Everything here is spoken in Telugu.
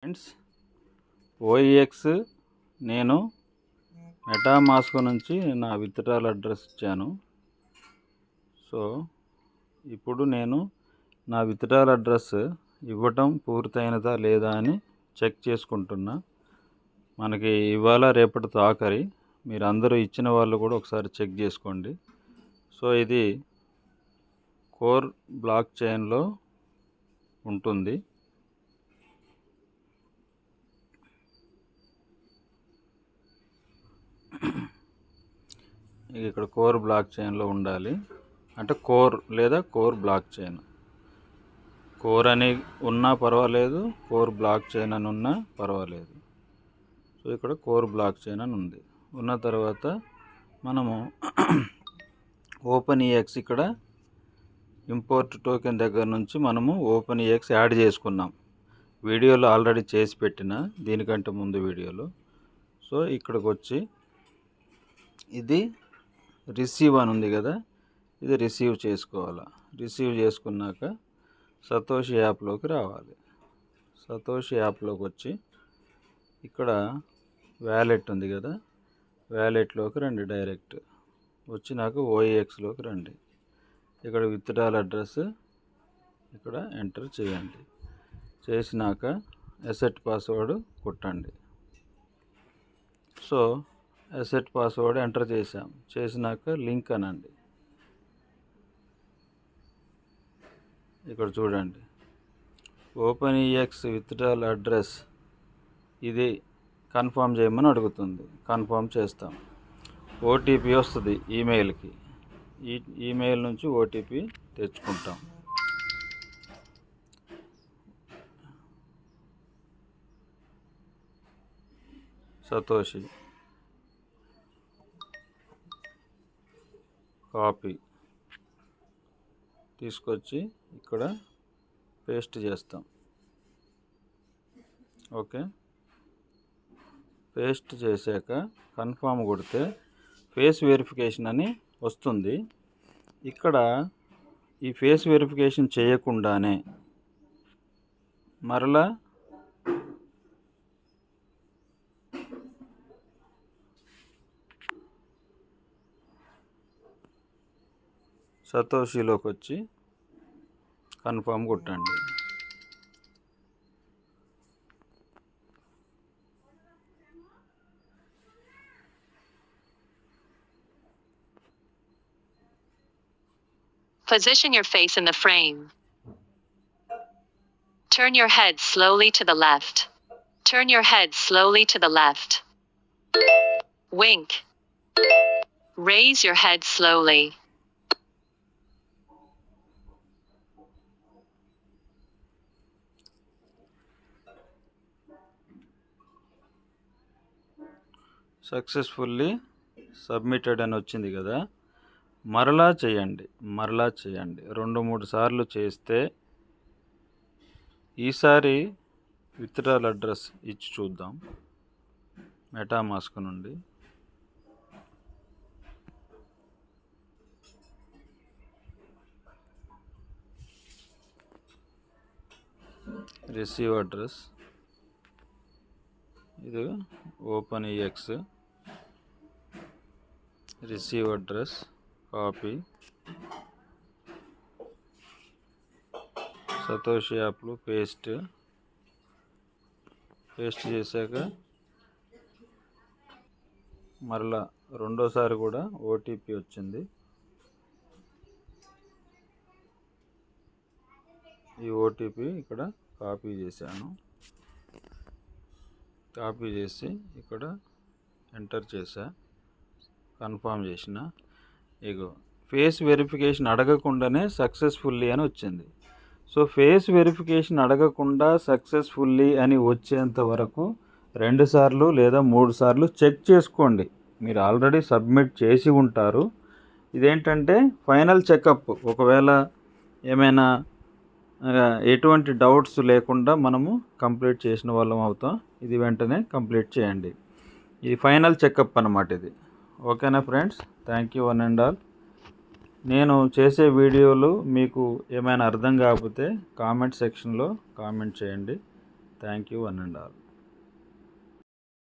ఫ్రెండ్స్, ఓఈఎక్స్ నేను మెటామాస్క్ నుంచి నా విత్డ్రాల్ అడ్రస్ ఇచ్చాను. సో ఇప్పుడు నేను నా విత్డ్రాల్ అడ్రస్ ఇవ్వటం పూర్తయినదా లేదా అని చెక్ చేసుకుంటున్నా. మనకి ఇవాళ రేపటితో ఆఖరి, మీరు అందరూ ఇచ్చిన వాళ్ళు కూడా ఒకసారి చెక్ చేసుకోండి. సో ఇది కోర్ బ్లాక్ చైన్లో ఉంటుంది. ఇక్కడ కోర్ బ్లాక్ చైన్లో ఉండాలి, అంటే కోర్ లేదా కోర్ బ్లాక్ చైన్. కోర్ అని ఉన్నా పర్వాలేదు, కోర్ బ్లాక్ చైన్ అని ఉన్నా పర్వాలేదు. సో ఇక్కడ కోర్ బ్లాక్ చైన్ అని ఉంది. ఉన్న తర్వాత మనము ఓపెన్ఈఎక్స్ ఇక్కడ ఇంపోర్ట్ టోకెన్ దగ్గర నుంచి మనము ఓపెన్ఈఎక్స్ యాడ్ చేసుకున్నాం. వీడియోలో ఆల్రెడీ చేసి పెట్టిన, దీనికంటే ముందు వీడియోలో. సో ఇక్కడికి వచ్చి ఇది రిసీవ్ అని ఉంది కదా, ఇది రిసీవ్ చేసుకోవాలి. రిసీవ్ చేసుకున్నాక సతోషి యాప్లోకి రావాలి. సతోషి యాప్లోకి వచ్చి ఇక్కడ వ్యాలెట్ ఉంది కదా, వ్యాలెట్లోకి రండి. డైరెక్ట్ వచ్చినాక ఓఈఎక్స్లోకి రండి. ఇక్కడ విత్డ్రాల్ అడ్రస్ ఇక్కడ ఎంటర్ చేయండి. చేసినాక అసెట్ పాస్వర్డ్ కొట్టండి. సో అసెట్ పాస్వర్డ్ ఎంటర్ చేసాం. చేసినాక లింక్ అనండి. ఇక్కడ చూడండి, ఓపెన్ఈఎక్స్ విత్డ్రాల్ అడ్రస్ ఇది కన్ఫర్మ్ చేయమని అడుగుతుంది. కన్ఫర్మ్ చేస్తాం. ఓటీపీ వస్తుంది ఈమెయిల్కి. ఈ ఈమెయిల్ నుంచి ఓటీపీ తెచ్చుకుంటాం. సతోషి కాపీ తీసుకొచ్చి ఇక్కడ పేస్ట్ చేస్తాం. ఓకే, పేస్ట్ చేశాక కన్ఫర్మ్ కొడితే ఫేస్ వెరిఫికేషన్ అని వస్తుంది. ఇక్కడ ఈ ఫేస్ వెరిఫికేషన్ చేయకుండానే మరలా సతోషిలోకి వచ్చి కన్ఫర్మ్ కొట్టండి. Position your face in the frame. Turn your head slowly to the left. Turn your head slowly to the left. Wink. Raise your head slowly. Successfully submitted అని వచ్చింది కదా, మరలా చేయండి. మరలా చేయండి 2-3 సార్లు చేస్తే ఈసారి విత్డ్రాల్ అడ్రస్ ఇచ్చి చూద్దాం. మెటామాస్క్ నుండి రిసీవ్ అడ్రస్, ఇది ఓపెన్ఈఎక్స్ రిసీవ్ అడ్రస్ కాపీ, సతోషి యాప్లో పేస్ట్ చేశాక మరలా రెండోసారి కూడా ఓటీపీ వచ్చింది. ఈ ఓటీపీ ఇక్కడ కాపీ చేశాను. కాపీ చేసి ఇక్కడ ఎంటర్ చేశా. కన్ఫర్మ్ చేసిన. ఇగో ఫేస్ వెరిఫికేషన్ అడగకుండానే సక్సెస్ఫుల్లీ అని వచ్చింది. సో ఫేస్ వెరిఫికేషన్ అడగకుండా సక్సెస్ఫుల్లీ అని వచ్చేంత వరకు 2 సార్లు లేదా 3 సార్లు చెక్ చేసుకోండి. మీరు ఆల్రెడీ సబ్మిట్ చేసి ఉంటారు. ఇదేంటంటే ఫైనల్ చెకప్. ఒకవేళ ఏమైనా ఎటువంటి డౌట్స్ లేకుండా మనము కంప్లీట్ చేసిన వాళ్ళం అవుతాం. ఇది వెంటనే కంప్లీట్ చేయండి. ఇది ఫైనల్ చెకప్ అన్నమాట ఇది. ఓకేనా friends, thank you one and all. నేను చేసే వీడియోలు మీకు ఏమైనా అర్థం కాకపోతే కామెంట్ సెక్షన్లో కామెంట్ చేయండి. Thank you one and all.